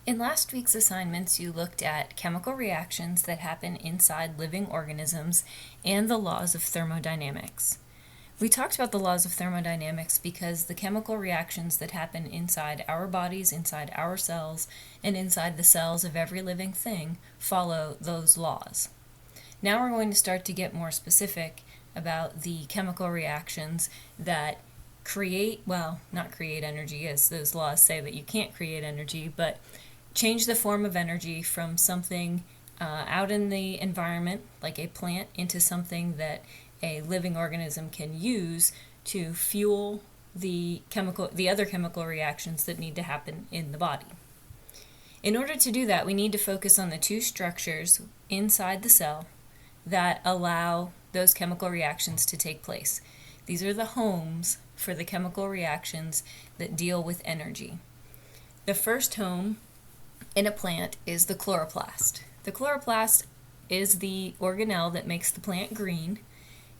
In last week's assignments, you looked at chemical reactions that happen inside living organisms and the laws of thermodynamics. We talked about the laws of thermodynamics because the chemical reactions that happen inside our bodies, inside our cells, and inside the cells of every living thing follow those laws. Now we're going to start to get more specific about the chemical reactions that not create energy, as those laws say that you can't create energy, but change the form of energy from something out in the environment, like a plant, into something that a living organism can use to fuel the other chemical reactions that need to happen in the body. In order to do that, we need to focus on the two structures inside the cell that allow those chemical reactions to take place. These are the homes for the chemical reactions that deal with energy. The first home in a plant is the chloroplast. The chloroplast is the organelle that makes the plant green,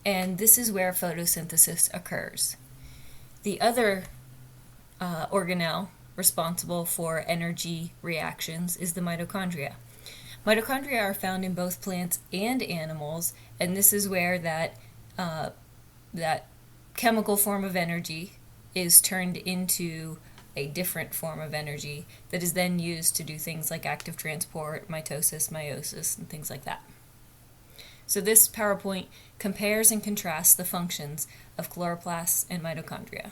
and this is where photosynthesis occurs. The other organelle responsible for energy reactions is the mitochondria. Mitochondria are found in both plants and animals, and this is where that chemical form of energy is turned into a different form of energy that is then used to do things like active transport, mitosis, meiosis, and things like that. So this PowerPoint compares and contrasts the functions of chloroplasts and mitochondria.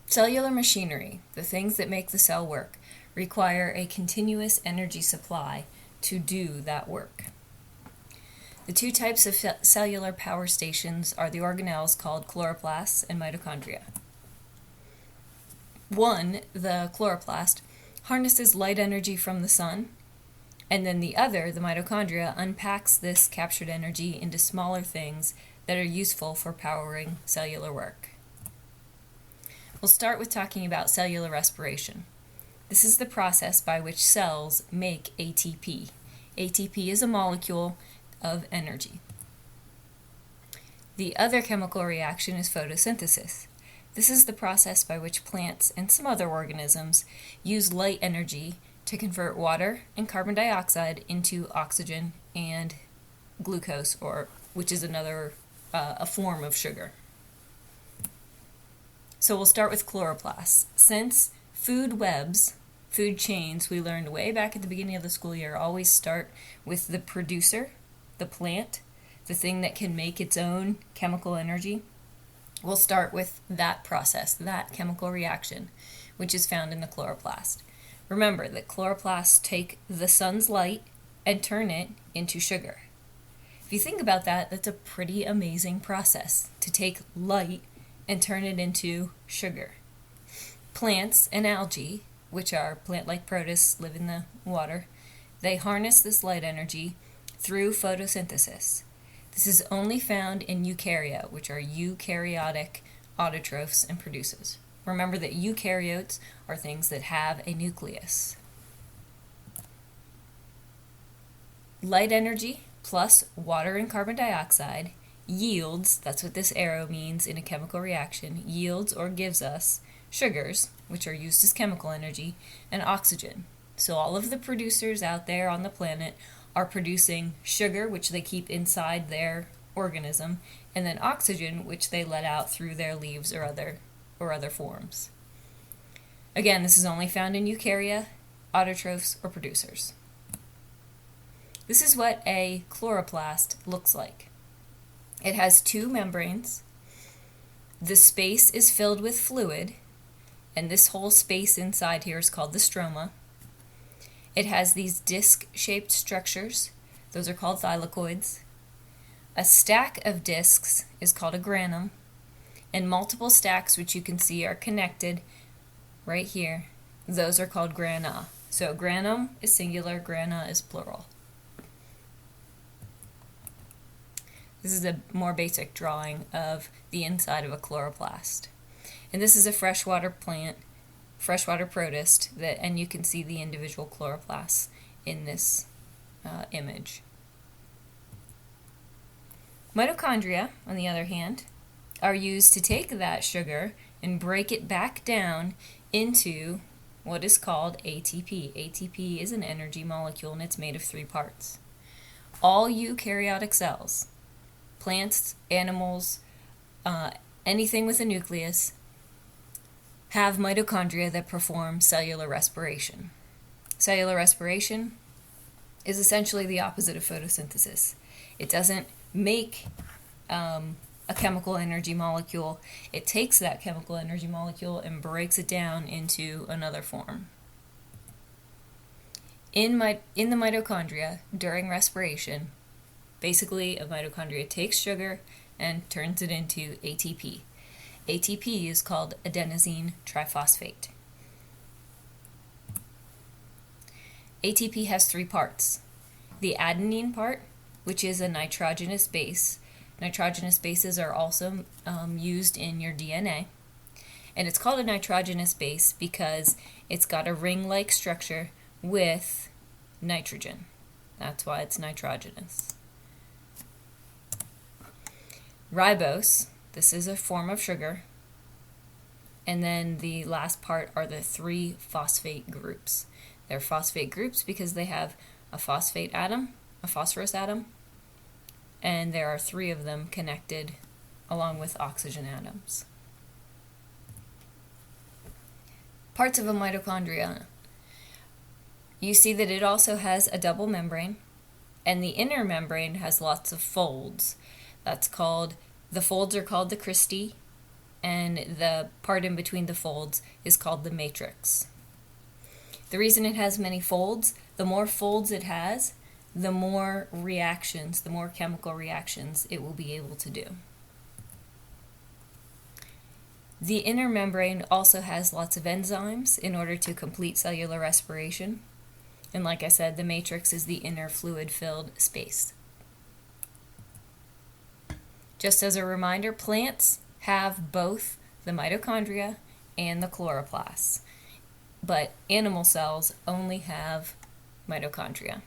Cellular machinery, the things that make the cell work, require a continuous energy supply to do that work. The two types of cellular power stations are the organelles called chloroplasts and mitochondria. One, the chloroplast, harnesses light energy from the sun, and then the other, the mitochondria, unpacks this captured energy into smaller things that are useful for powering cellular work. We'll start with talking about cellular respiration. This is the process by which cells make ATP. ATP is a molecule of energy. The other chemical reaction is photosynthesis. This is the process by which plants and some other organisms use light energy to convert water and carbon dioxide into oxygen and glucose, which is another a form of sugar. So we'll start with chloroplasts. Since food chains, we learned way back at the beginning of the school year, always start with the producer, the plant, the thing that can make its own chemical energy. We'll start with that process, that chemical reaction, which is found in the chloroplast. Remember that chloroplasts take the sun's light and turn it into sugar. If you think about that, that's a pretty amazing process, to take light and turn it into sugar. Plants and algae, which are plant-like protists, live in the water, they harness this light energy through photosynthesis. This is only found in eukarya, which are eukaryotic autotrophs and producers. Remember that eukaryotes are things that have a nucleus. Light energy plus water and carbon dioxide yields, that's what this arrow means in a chemical reaction, yields or gives us sugars, which are used as chemical energy, and oxygen. So all of the producers out there on the planet are producing sugar, which they keep inside their organism, and then oxygen, which they let out through their leaves or other forms. Again, this is only found in eukarya, autotrophs, or producers. This is what a chloroplast looks like. It has two membranes. The space is filled with fluid, and this whole space inside here is called the stroma. It has these disc-shaped structures. Those are called thylakoids. A stack of discs is called a granum, and multiple stacks, which you can see are connected right here, those are called grana. So granum is singular, grana is plural. This is a more basic drawing of the inside of a chloroplast. And this is a freshwater plant, freshwater protist, and you can see the individual chloroplasts in this image. Mitochondria, on the other hand, are used to take that sugar and break it back down into what is called ATP. ATP is an energy molecule and it's made of 3 parts. All eukaryotic cells, plants, animals, anything with a nucleus, have mitochondria that perform cellular respiration. Cellular respiration is essentially the opposite of photosynthesis. It doesn't make a chemical energy molecule. It takes that chemical energy molecule and breaks it down into another form. In the mitochondria, during respiration, basically a mitochondria takes sugar and turns it into ATP. ATP is called adenosine triphosphate. ATP has 3 parts. The adenine part, which is a nitrogenous base. Nitrogenous bases are also used in your DNA. And it's called a nitrogenous base because it's got a ring-like structure with nitrogen. That's why it's nitrogenous. Ribose, this is a form of sugar. And then the last part are the 3 phosphate groups. They're phosphate groups because they have a phosphate atom, a phosphorus atom, and there are 3 of them connected along with oxygen atoms. Parts of a mitochondria. You see that it also has a double membrane, and the inner membrane has lots of folds. The folds are called the cristae, and the part in between the folds is called the matrix. The reason it has many folds, the more folds it has, the more reactions, the more chemical reactions it will be able to do. The inner membrane also has lots of enzymes in order to complete cellular respiration. And like I said, the matrix is the inner fluid-filled space. Just as a reminder, plants have both the mitochondria and the chloroplasts, but animal cells only have mitochondria.